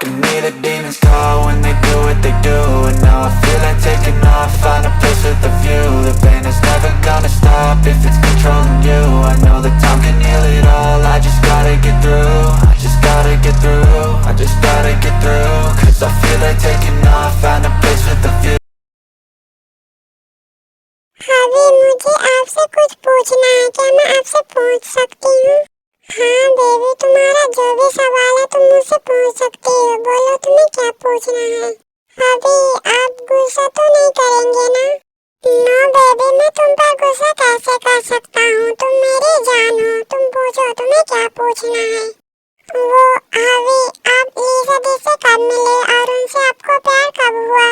can hear the demons call when they do what they do. And now I feel like taking off, find a place with a view. The pain is never gonna stop if it's controlling you. I know that time can heal it all, I just gotta get through. I just gotta get through, I just gotta get through. Cause I feel like taking off, find a place with a view. अभी मुझे आपसे कुछ पूछना है, क्या मैं आपसे पूछ सकती हूँ? हाँ बेबी, तुम्हारा जो भी सवाल है तुम मुझसे पूछ सकती हो। बोलो तुम्हें क्या पूछना है। अभी आप गुस्सा तो नहीं करेंगे ना? नो बेबी, मैं तुम पर गुस्सा कैसे कर सकता हूँ, तुम मेरी जान हो। तुम पूछो तुम्हें क्या पूछना है। वो अभी आप लीसा दी से कब मिले और उनसे आपको प्यार कब हुआ?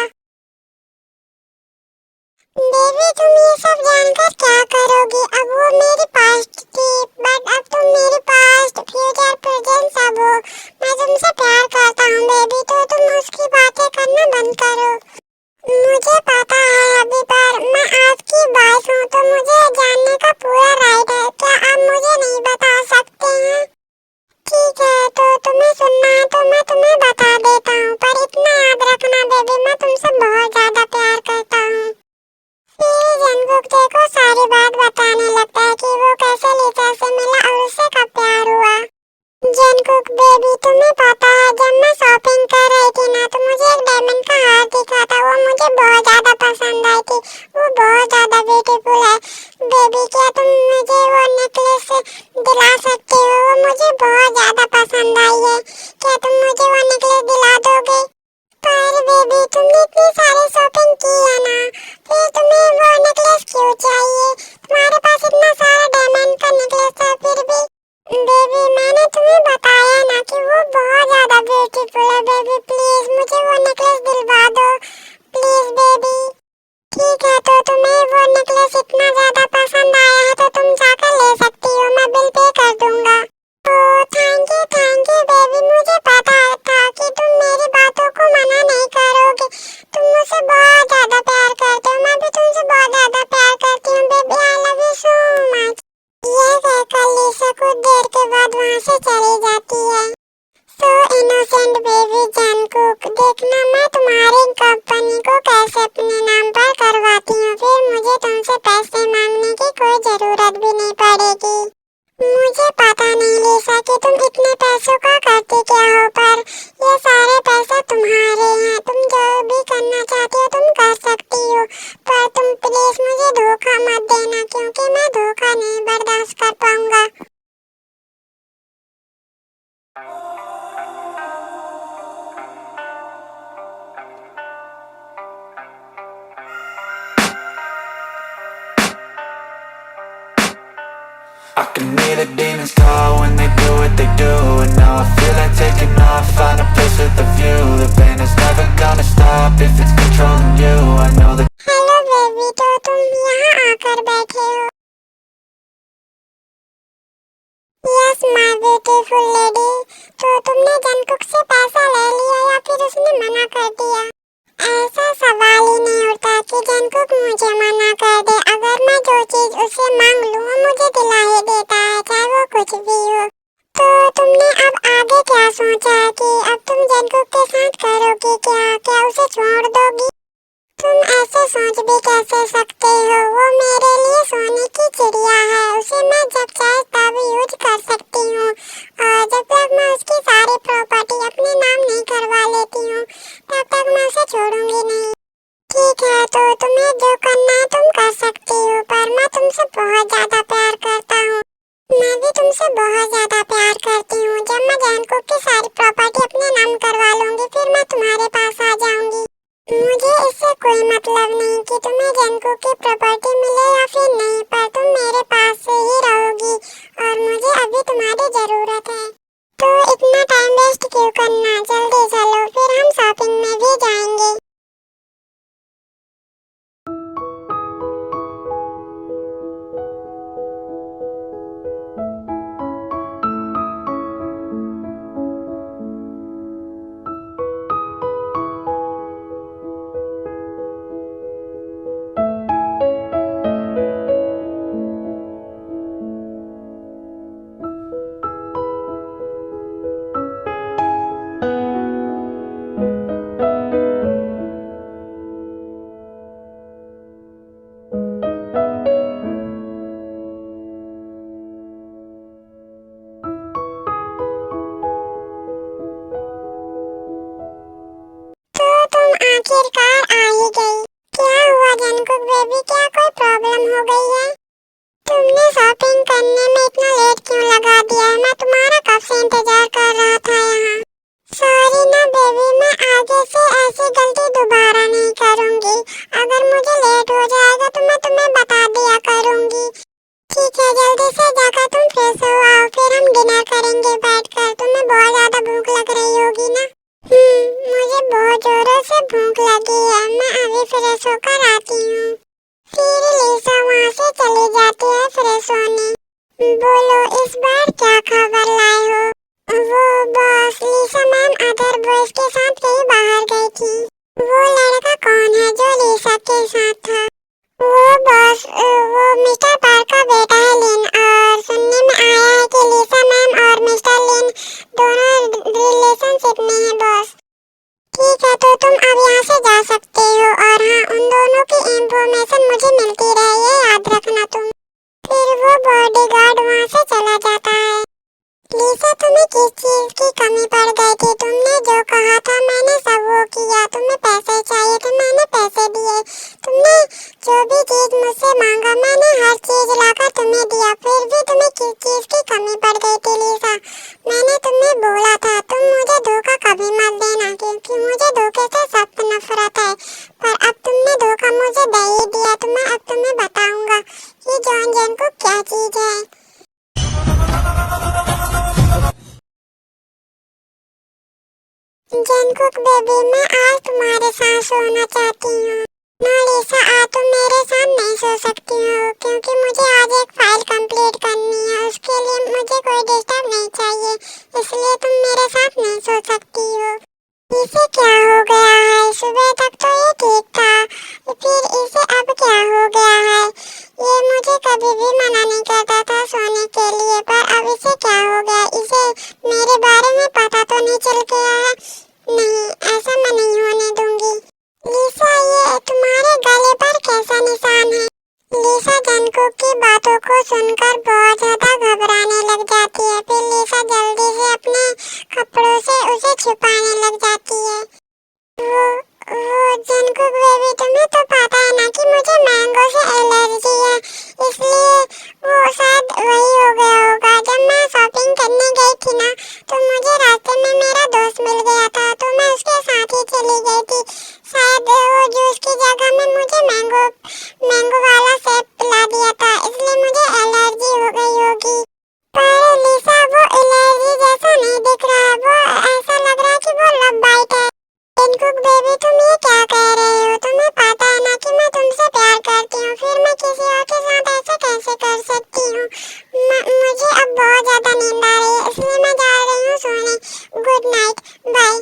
बेबी तुम ये सब जानकर क्या करोगी? अब वो मेरी पास्ट थी, बट अब तुम मेरी पास्ट, फ्यूचर, प्रेजेंट सब हो। मैं तुमसे प्यार करता हूँ बेबी, तो तुम उसकी बातें करना बंद करो। मुझे पता है अभी, पर मैं आपकी वाइफ हूँ तो मुझे जानने का पूरा राइट है। क्या आप मुझे नहीं बता सकते हैं? ठीक है, तो तुम्हें सुनना है तो मैं तुम्हें बता देता हूँ, पर इतना याद रखना बेबी, मैं तुमसे बहुत ज्यादा प्यार करता हूँ। फिर जंगकुक को सारी बात बताने लगता है कि वो कैसे लीसा से मिला और उससे कब प्यार हुआ। जंगकुक बेबी तुम्हें पता है, जब मैं शॉपिंग कर रही थी ना तो मुझे एक डायमंड का हार दिखा था। वो मुझे बहुत ज्यादा पसंद आई थी, वो बहुत ज्यादा ब्यूटीफुल है। बेबी क्या तुम मुझे वो नेकलेस दिला सकते हो? वो मुझे बहुत ज्यादा पसंद आई है। क्या तुम मुझे वो नेकलेस दिला दोगे? पर बेबी तुमने इतनी सारी शॉपिंग की है ना, फिर तुम्हें वो नेकलेस क्यों चाहिए? तुम्हारे पास इतना सारा डायमंड का नेकलेस था फिर भी। बेबी मैंने तुम्हें बताया ना कि वो बहुत ज्यादा ब्यूटीफुल है। बेबी प्लीज मुझे वो नेकलेस दिलवा दो, प्लीज बेबी। ठीक है, तो तुम्हें वो नेकलेस इतना ज्यादा पसंद आया है तो तुम जाकर ले सकती हो, मैं बिल पे कर दूंगा। ओह थैंक यू बेबी, मुझे पता था कि तुम मेरी बातों को मना नहीं करोगे। तुम मुझसे बहुत ज्यादा प्यार करते हो, मैं भी तुमसे बहुत ज्यादा प्यार करती हूँ baby, I love you so much. ये कहकर लीसा कुछ देर के बाद वहाँ से चली जाती है। सो इनोसेंट बेबी जंगकुक, देखना मैं तुम्हारी कंपनी को कैसे अपने नाम पर करवाती हूँ, फिर मुझे तुमसे पैसे मांगने की कोई जरूरत भी नहीं पड़ेगी। मुझे पता नहीं लीसा कि तुम इतने पैसों का करते क्या हो, पर ये सारे पैसे तुम्हारे हैं। तुम जो भी करना चाहती हो तुम कर सकती हो, पर तुम प्लीज मुझे धोखा मत देना, क्योंकि मैं धोखा नहीं बर्दाश्त कर पाऊंगा। I can hear the demons call when they do what they do. And now I feel like taking off, find a place with a view. The pain is never gonna stop if it's controlling you. I know that. Hello baby, तो तुम यहाँ आकर बैठे हो? Yes my beautiful lady. तो तुमने Jungkook से पैसा ले लिया या फिर उसने मना कर दिया? ऐसा सवाल ही नहीं उठता कि जंगकुक मुझे मना कर दे। अगर मैं जो चीज उसे मांग लूँ वो मुझे दिला ही देता है, चाहे वो कुछ भी हो। तो तुमने अब आगे क्या सोचा है कि अब तुम जंगकुक के साथ करोगी क्या उसे छोड़ दोगी? तुम ऐसे सोच भी कैसे सकते हो? वो मेरे लिए सोने की चिड़िया है, उसे मैं जब चाहे तब यूज कर सकती हूँ, और जब तक मैं उसकी सारी प्रॉपर्टी अपने नाम नहीं करवा लेती हूँ तब तक मैं उसे छोड़ूंगी नहीं। ठीक है, तो तुम्हें जो करना है तुम कर सकती हो, पर मैं तुमसे बहुत ज्यादा प्यार करता हूँ। मैं भी तुमसे बहुत ज्यादा प्यार करती हूँ। जब मैं जंगकुक की सारी प्रॉपर्टी अपने नाम करवा लूंगी फिर मैं तुम्हारे पास आ जाऊंगी। मुझे इससे कोई मतलब नहीं कि तुम्हें जंगकुक की प्रॉपर्टी मिले या फिर नहीं, पर तुम मेरे पास से ही रहोगी और मुझे अभी तुम्हारी जरूरत है। तो इतना टाइम वेस्ट क्यों करना, जल्दी चलो, फिर हम शॉपिंग में भी जाएंगे। फ्रेश होकर आती हूँ। फिर लिसा वहाँ से चली जाती है फ्रेश होने। बोलो इस बार क्या खबर लाए हो? वो बॉस, लिसा मैम अदर बॉयज के साथ कहीं बाहर गई थी। वो लड़का कौन है जो लिसा के साथ था? वो बॉस, वो मिस्टर पार्क का बेटा है लिन, और सुनने में आया है कि लिसा मैम और मिस्टर लिन दोनों रिलेशनशिप में हैं बॉस। ठीक है, तो तुम अब यहाँ से जा सकते हो, और हाँ, उन दोनों की इंफॉर्मेशन मुझे मिलती रहे, ये याद रखना तुम। फिर वो बॉडीगार्ड वहाँ से चला जाता है। लिसा, तुम्हें किस चीज की कमी पड़ गई थी? तुमने जो कहा था मैंने सब वो किया। तुम्हें पैसे चाहिए थे, मैंने पैसे दिए। तुमने जो भी चीज मुझसे मांगा मैंने हर चीज लाकर तुम्हें दिया। फिर भी तुम्हें किस चीज की कमी पड़ गई थी लिसा? मैंने तुम्हें बोला था तुम मुझे धोखा कभी मत देना, क्योंकि मुझे धोखे से सख्त नफरत है। पर अब तुमने धोखा मुझे दे ही दिया, तो मैं अब तुम्हें बताऊंगा कि जॉन जंगकुक क्या चीज है। जंगकुक बेबी, मैं आज तुम्हारे साथ सोना चाहती हूँ। ना लिसा, आज तुम मेरे साथ नहीं सो सकती हो, क्योंकि मुझे आज एक फाइल कंप्लीट करनी है। उसके लिए मुझे कोई डिस्टर्ब नहीं चाहिए, इसलिए तुम मेरे साथ नहीं सो सकती हो। इसे क्या हो गया है? सुबह तक तो ये ठीक था, फिर इसे अब क्या हो गया है? ये मुझे कभी भी मना नहीं करता था सोने के लिए, पर अब इसे क्या हो गया? इसे मेरे बारे में पता तो नहीं चल गया है? नहीं, ऐसा मैं नहीं होने दूंगी। लिसा, ये तुम्हारे गले पर कैसा निशान है? लिसा जंगकुक की बातों को सुनकर बहुत ज्यादा घबराने लग जाती है। फिर लिसा जल्दी से अपने कपड़ों से उसे छुपाने लग जाती है। वो जंगकुक बेबी, तुम्हें तो पता है ना कि मुझे मैंगो से एलर्जी है, इसलिए वो शायद वही हो गया होगा। जब मैं शॉपिंग करने गई थी ना, तो मुझे रास्ते में मेरा दोस्त मिल गया था, तो मैं उसके साथ ही चली गई थी। शायद वो जूस की जगह में मुझे मैंगो वाला सेब पिला दिया था, इसलिए मुझे एलर्जी हो गई होगी। पर लिसा, वो एलर्जी जैसा नहीं दिख रहा है, वो ऐसा लग रहा है कि वो लव बाइट है। जंगकुक बेबी, तुम ये क्या कह रहे हो? तुम्हें पता है ना कि मैं तुमसे प्यार करती हूँ, फिर मैं किसी और के साथ ऐसे कैसे कर सकती हूँ? मुझे अब बहुत ज्यादा नींद आ रही है, इसलिए मैं जा रही हूँ सोने। Good night, bye.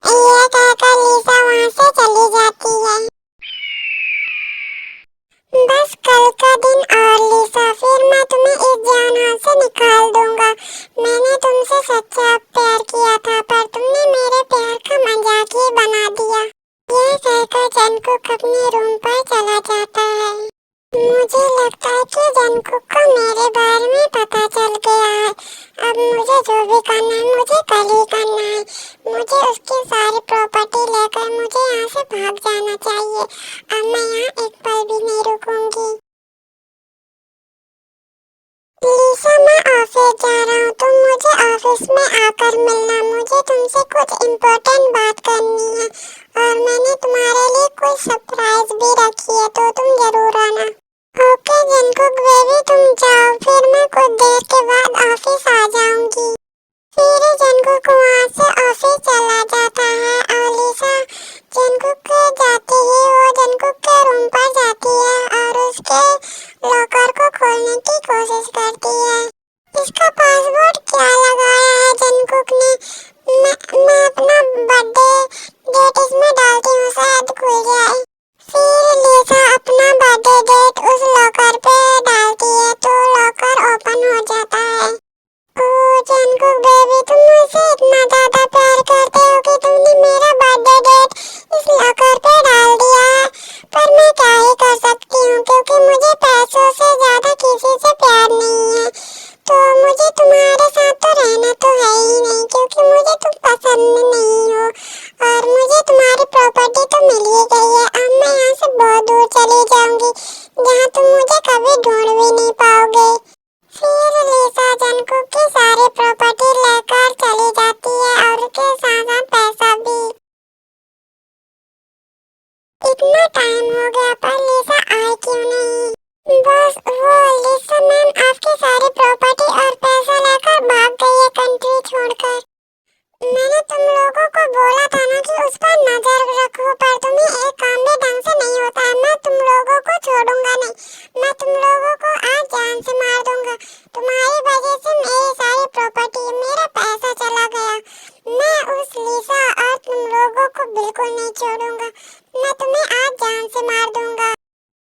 ये कहकर लिसा वहाँ से चली जाती है। बस कल का दिन और लिसा, फिर मैं तुम्हें इस जहान से निकाल दूंगा। मैंने तुमसे सच्चा प्यार किया था, पर तुमने मेरे प्यार का मजाक ही बना दिया। यह कहकर जंगकुक अपने रूम पर चला जाता है। मुझे लगता है कि जंगकुक को मेरे बारे में पता चल गया है। अब मुझे जो भी करना है मुझे कल ही करना है। मुझे उसकी सारी प्रॉपर्टी लेकर मुझे यहाँ से भाग जाना चाहिए। अब मैं यहाँ एक पल भी नहीं रुकूंगी। लिसा, मैं ऑफिस जा रहा हूँ, तुम मुझे ऑफिस में आकर मिलना। मुझे तुमसे कुछ इम्पोर्टेंट बात करनी है, और मैंने तुम्हारे लिए कोई सरप्राइज भी रखी है, तो तुम जरूर आना। ओके जंगकुक बेबी, तुम जाओ, फिर मैं कुछ देर के बाद ऑफिस आ जाऊंगी। फिर जंगकुक वहाँ से ऑफिस चला जाता है, और लिसा जंगकुक जाते ही वो जंगकुक के रूम पर जाती है और उसके लॉकर को खोलने की कोशिश करती है। इसका पासवर्ड क्या लगाया है जंगकुक ने? मैं अपना बर्थडे डेट इसमें डालती हूँ, शायद खुल जाए। फिर लिसा अपना बर्थडे डेट उस लॉकर पे डालती है, तो लॉकर ओपन हो जाता है। ओह जंगकुक बेबी, तुम मुझसे इतना ज्यादा प्यार करते हो कि तुमने मेरा बर्थडे डेट इस लॉकर पे डाल दिया है। पर मैं क्या ही कर सकती हूँ, क्योंकि मुझे पैसों से ज्यादा किसी से प्यार नहीं है। तो मुझे तुम्हारे साथ तो रहना तो है ही नहीं, क्योंकि मुझे तुम पसंद नहीं हो, और मुझे तुम्हारी प्रॉपर्टी तो मिल ही गई है। अब मैं यहाँ से बहुत दूर चली जाऊंगी, जहाँ तुम मुझे कभी ढूंढ भी नहीं पाओगे। फिर लिसा जंगकुक की सारी प्रॉपर्टी लेकर चली जाती है, और उसके साथ साथ पैसा भी। इतना टाइम हो गया, पर लिसा आई क्यों नहीं? बस, वो लिसा मैम आपकी सारी प्रॉपर्टी और पैसा लेकर भाग गई है कंट्री छोड़कर। मैंने तुम लोगों को बोला था ना कि उस पर नजर रखो, पर तुम्हें एक काम भी ढंग से नहीं होता से मार दूंगा।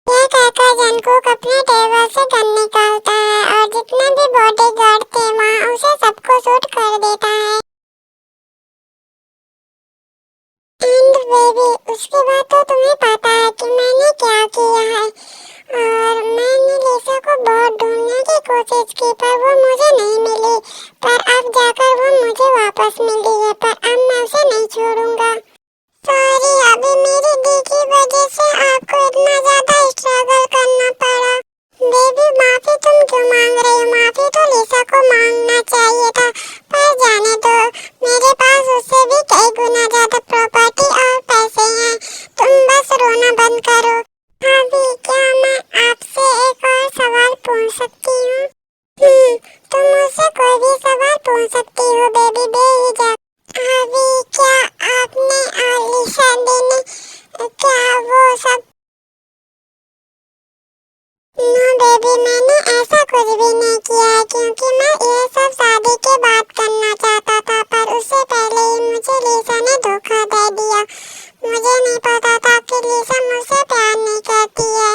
यह कहकर जंगकुक अपने टेबल से गन निकालता है और जितने भी बॉडीगार्ड थे वहाँ उसे सबको शूट कर देता है। एंड बेबी, उसके बाद तो तुम्हें पता है कि मैंने क्या किया है। और मैंने लिसा को बहुत ढूंढने की कोशिश की पर वो मुझे नहीं मिली। पर अब जाकर वो मुझे वापस मिली है, पर अब मैं उसे नहीं छोड़ूंगा। सॉरी, अभी मेरी दी की वजह से आपको इतना ज्यादा स्ट्रगल करना पड़ा। बेबी, माफी तुम क्यों मांग रही हो? माफी तो लिसा को मांगना चाहिए था। पर जाने दो, मेरे पास उससे भी कई गुना ज्यादा प्रॉपर्टी और पैसे हैं। तुम बस रोना बंद करो। अभी क्या मैं आपसे एक और सवाल पूछ सकती हूँ? तुम मुझसे कोई भी सवाल पूछ सकती हो बेबी, बेझिझक। अभी क्या आपने और लिसा दी ने क्या वो सब? नो बेबी, मैंने ऐसा कुछ भी नहीं किया है क्योंकि मैं ये सब शादी के बाद करना चाहता था, पर उससे पहले ही मुझे लिसा ने धोखा दे दिया। मुझे नहीं पता था कि लिसा मुझसे प्यार नहीं करती है।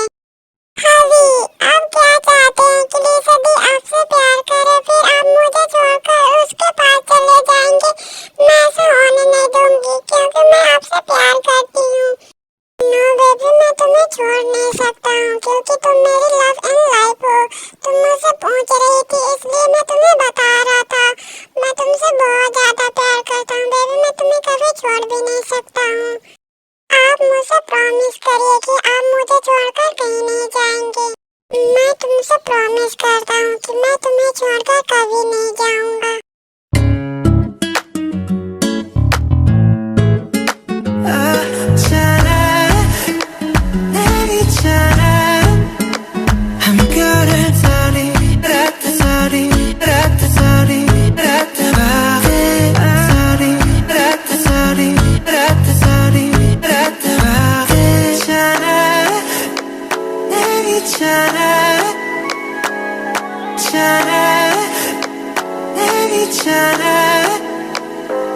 अभी आप क्या चाहते हैं कि लिसा दी आपसे प्यार करे, फिर आप मुझे छोड़कर उसके पास चले जाएंगे? मैं ऐसा होने नहीं दूंगी क्योंकि मैं आपसे प्यार करती हूँ। नो बेबी, मैं तुम्हें छोड़ नहीं सकता हूँ क्योंकि तुम मेरी लव एंड लाइफ हो। तुम मुझसे पूछ रही थी इसलिए मैं तुम्हें बता रहा था। मैं तुमसे बहुत ज्यादा प्यार करता हूँ बेबी, मैं तुम्हें कभी छोड़ भी नहीं सकता हूँ। आप मुझसे प्रॉमिस करिए कि आप मुझे छोड़कर कहीं नहीं जाएंगे। मैं तुमसे प्रॉमिस करता हूँ कि मैं तुम्हें छोड़कर कभी नहीं जाऊंगा।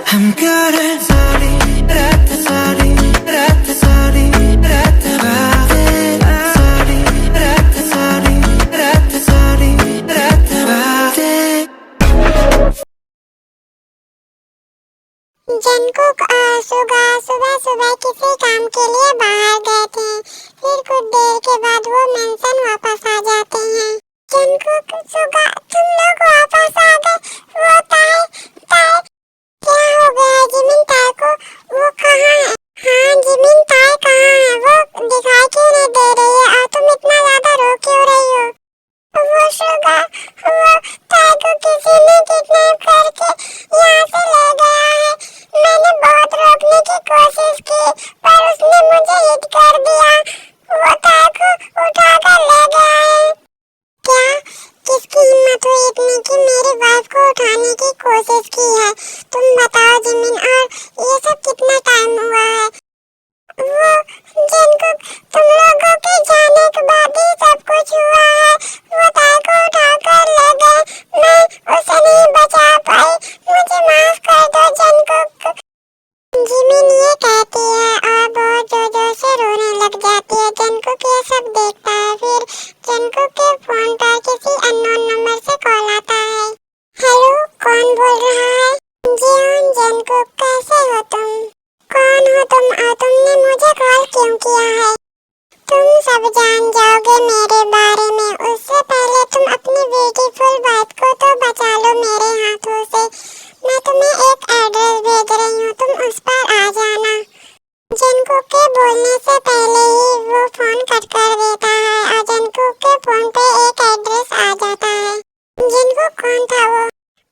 I'm good at sorry, ratta sorry, ratta sorry, ratta bade, sorry, ratta sorry, ratta sorry, ratta bade. Jungkook और सुगा सुबह सुबह किसी काम के लिए बाहर गए थे। फिर कुछ देर के बाद वो मेंशन वापस आ जाते हैं। जंगकुक, सुगा, तुम लोग वापस आ गए। वो ताई ताई क्या हो गया जिमिन ताई को? वो कहाँ है? हाँ, जिमिन ताई कहाँ है? वो दिखाई क्यों नहीं दे रही है और तुम इतना ज्यादा रो क्यों रही हो? वो सुगा, वो ताई को किसी ने किडनैप करके यहाँ से ले गया है। मैंने बहुत रोकने की कोशिश की पर उसने मुझे हिट कर दिया। वो ताई को उठाकर ले गया है। क्या? किसकी हिम्मत हुई इतनी कि मेरी वाइफ को उठाने की कोशिश की है? तुम बताओ जिमिन, और ये सब कितना टाइम हुआ है? वो जंगकुक, तुम लोगों के जाने के बाद ही सब कुछ हुआ है। वो ताई को उठाकर ले गए, मैं उसे नहीं बचा पाई। मुझे माफ कर दो जंगकुक। जिमिन ये कहती है और बहुत जोर जोर से रोने लग जाती है। जंगकुक ये सब देखता है। फिर जंगकुक के फोन पर किसी अननोन नंबर से कॉल आता है। हेलो, कौन बोल रहा है? जी हाँ जंगकुक, कैसे हो तुम? कौन हो तुम और तुमने मुझे कॉल क्यों किया है? तुम सब जान जाओगे मेरे बारे में। उससे पहले तुम अपनी ब्यूटीफुल वाइफ को तो बचा लो मेरे हाथों से। मैं तुम्हें एक एड्रेस भेज रही हूँ, तुम उस पर आ जाना। जंगकुक के बोलने से पहले ही वो फोन कट कर देता है और जंगकुक के फोन पे एक एड्रेस आ जाता है। जंगकुक, कौन था वो?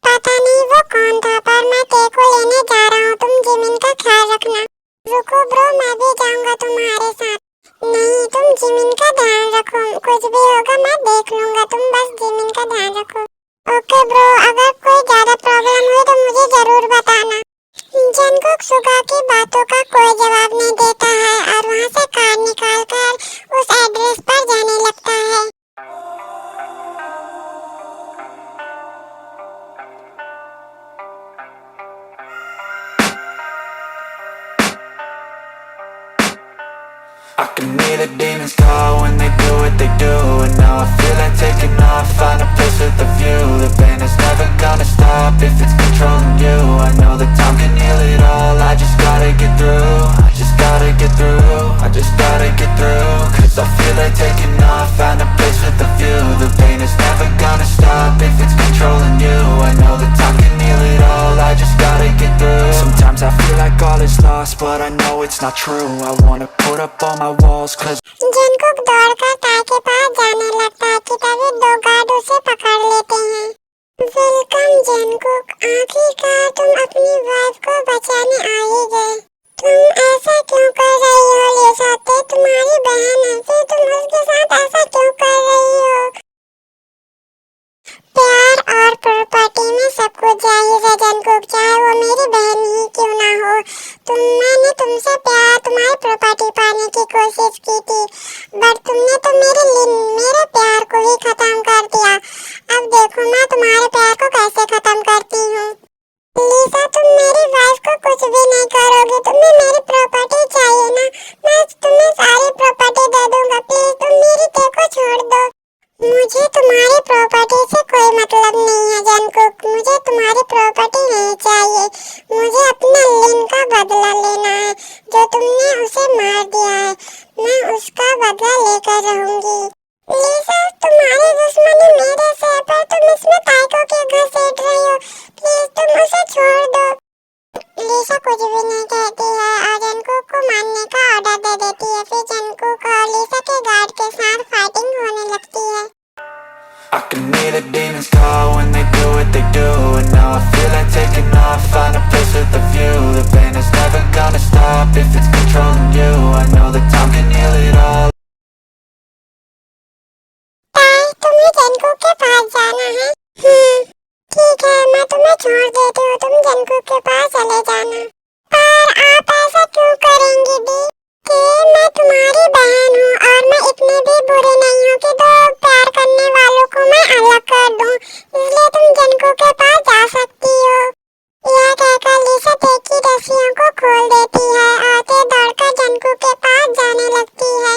पता नहीं वो कौन था, पर मैं तेरे को लेने जा रहा हूँ। तुम जिमिन का ख्याल रखना। रुको ब्रो, मैं भी जाऊंगा तुम्हारे साथ। नहीं, तुम जिमिन का ध्यान रखो। कुछ भी होगा मैं देख लूंगा, तुम बस जिमिन का ध्यान रखो। ओके ब्रो, अगर कोई ज्यादा प्रॉब्लम हुई तो मुझे जरूर बताना। जंगकुक सुगा की बातों का कोई जवाब नहीं देता है और वहाँ से कार निकालकर उस एड्रेस पर जाने लगता है। I can hear the demons call when they do what they do. And now I feel like taking off, find a place with a view. The pain is never gonna stop if it's controlling you. I know that time can heal it all, I just gotta get through. I just gotta get through, I just gotta get through. Cause I feel like taking off, find a place with a view. The pain is never gonna stop if it's controlling you. I know that time can heal it all, I just gotta get through. Sometimes I feel like all is lost, but I know it's not true. I wanna put up all my walls cause Jungkook दौड़कर ताई के पास जाने लगता है कि तभी दो guard उसे पकड़ लेते हैं। वेलकम जंगकुक, आखिरकार तुम अपनी वाइफ को बचाने आ ही गए। तुम ऐसा क्यों कर रही हो लिसा? तुम्हारी बहन है, फिर तुम उसके साथ ऐसा क्यों कर रही हो? प्यार और प्रॉपर्टी में सब कुछ जायज है जंगकुक, चाहे वो मेरी बहन ही क्यों ना हो। मैंने तुमसे प्यार, तुम्हारी प्रॉपर्टी पाने की कोशिश की थी, बट तुमने तो मेरे प्यार को ही खत्म कर दिया। अब देखो मैं तुम्हारे प्यार को कैसे खत्म करती हूँ। लिसा, तुम मेरी वाइफ को कुछ भी नहीं करोगी, तुम्हें मेरी प्रॉपर्टी चाहिए ना? मैं तुम्हें सारी प्रॉपर्टी दे दूंगा, प्लीज तुम मेरी ते को छोड़ दो। मुझे तुम्हारी प्रॉपर्टी से कोई मतलब नहीं है जंगकुक, मुझे तुम्हारी प्रॉपर्टी नहीं चाहिए। मुझे अपना लिन का बदला लेना है, जो तुमने उसे मार दिया है। मैं उसका बदला लेकर रहूंगी। लिसा, तुम्हारी दुश्मनी मेरे से है, पर तुम इसमें ताई को क्यों घसीट रही हो? प्लीज तुम उसे छोड़ दो। लिसा कुछ भी नहीं कहती है और जंगकुक को मारने का ऑर्डर दे देती है। फिर जंगकुक और लिसा के गार्ड के साथ फाइटिंग होने लगती है। I can hear the demons call when they do what they do. And now I feel like taking off, find a place with a view. The pain is never gonna stop if it's controlling you. I know that time can heal it all. ताई, तुम्हें Jungkook के पास जाना है? ठीक है, मैं तुम्हें छोड़ देती हूँ, तुम जंगकुक के पास चले जाना। पर आप ऐसा क्यों करेंगी दी? कि मैं तुम्हारी बहन हूँ और मैं इतनी भी बुरी नहीं हूँ कि दो प्यार करने वालों को मैं अलग कर दूँ, इसलिए तुम जंगकुक के पास जा सकती हो। यह कहकर लिसा ते की रस्सियों को खोल देती है और ते दौड़कर जंगकुक के पास जाने लगती है।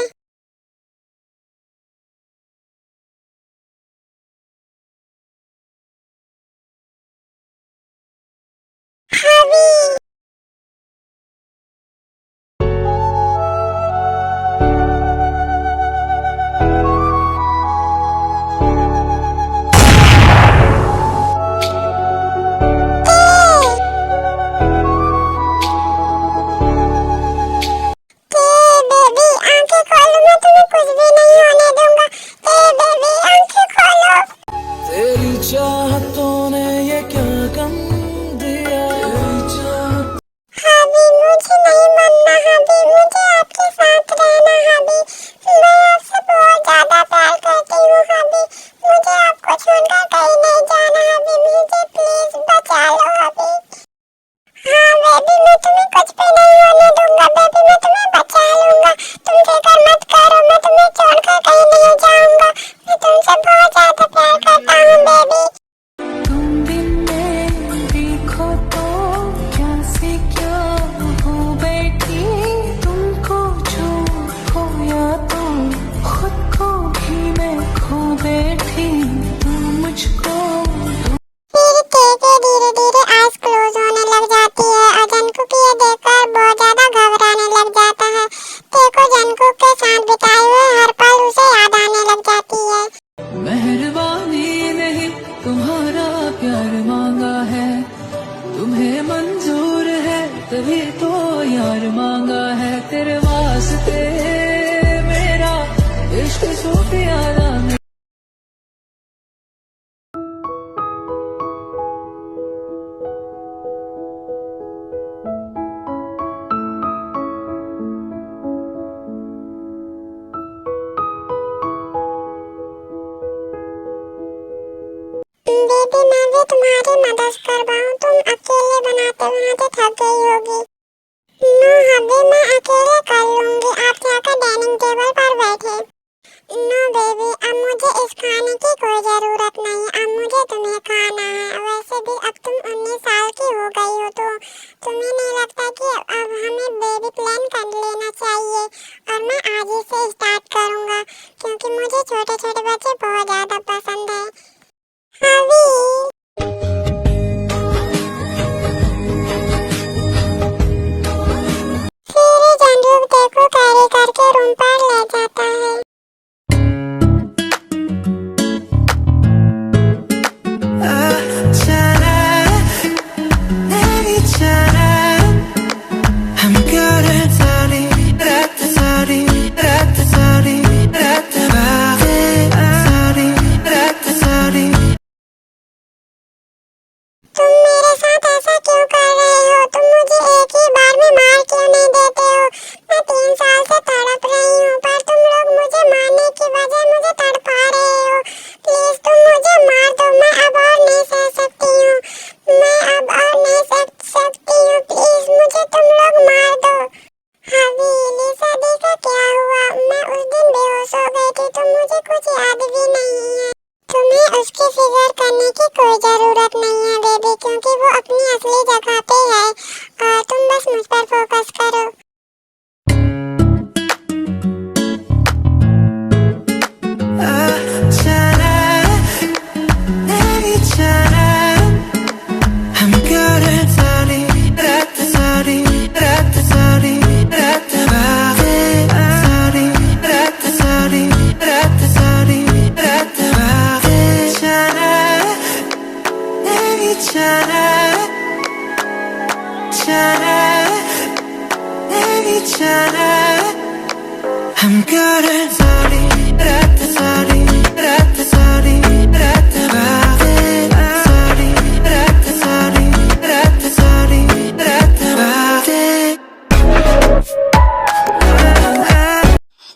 हवी बेबी आंखें खोलो, मैं तुम्हें कुछ भी नहीं होने दूंगा। बेबी आंखें खोलो। तेरी चाहतों ने ये क्या गम दिया। हबी, मुझे नहीं बनना हबी, मुझे आपके साथ रहना हबी। मैं आपसे बहुत ज्यादा प्यार करती हूँ हबी, मुझे आपको छोड़कर कहीं नहीं जाना हबी, मुझे प्लीज बचा लो हबी। हाँ बेबी, मैं तुम्हें कुछ भी नहीं होने दूंगा बेबी, मैं तुम्हें बचा लूंगा। तुम फिक्र मत करो, मैं तुम्हें छोड़कर कहीं नहीं जाऊंगा। मैं तुमसे बहुत ज्यादा प्यार करता हूँ बेबी। तुम दिन में देखो तो क्या से क्या हो बैठी। तुमको जो खोया तो खुद को भी मैं खो बैठी। तुम मुझको फिर ते धीरे धीरे आइज क्लोज होने लग जाती है और जंगकुक ये देखकर बहुत ज्यादा घबराने लग जाता है। ते को जंगकुक के साथ बिताए हुए हर पल उसे याद आने लग जाती है। मेहरबानी नहीं तुम्हारा प्यार मांगा है। तुम्हें मंजूर है तभी तो यार मांगा है। तेरे वास्ते मेरा इश्क सूफियाना बेबी, मैं भी तुम्हारी मदद करवाऊं, तुम अकेले बनाते बनाते थक गई होगी। नो हबी, मैं अकेले कर लूंगी, आप जाकर डाइनिंग टेबल पर बैठे। नो बेबी, अब मुझे इस खाने की कोई जरूरत नहीं, अब मुझे तुम्हें खाना है। वैसे भी अब तुम 19 साल की हो गई हो, तो तुम्हें नहीं लगता कि अब हमें बेबी प्लान कर लेना चाहिए? और मैं से स्टार्ट करूंगा क्योंकि मुझे छोटे छोटे बच्चे बहुत ज्यादा पसंद है। हवी फिर जंदूक देखो कैरी करके रूम पर ले जाता है। तुम मेरे साथ ऐसा क्यों कर रहे हो? तुम मुझे एक ही बार में मार क्यों नहीं देते हो? मैं 3 साल से तड़प रही हूँ पर तुम लोग मुझे मारने की बजाय मुझे तड़पा रहे हो। प्लीज तुम मुझे मार दो, मैं अब और नहीं सह सकती हूँ। प्लीज मुझे तुम लोग मार दो। हवी लिसा देखा क्या हुआ? मैं उस दिन बेहोश हो गई थी तो मुझे कुछ याद भी नहीं है। तुम्हें उसकी फिक्र करने की कोई जरूरत नहीं है बेबी, क्योंकि वो अपनी असली जगह पे है और तुम बस मुझ पर फोकस करो। हम करें सारी रात सारी रात सारी रात बातें सारी रात सारी रात सारी रात बातें।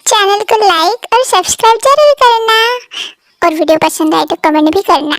चैनल को लाइक और सब्सक्राइब जरूर करना और वीडियो पसंद आए तो कमेंट भी करना।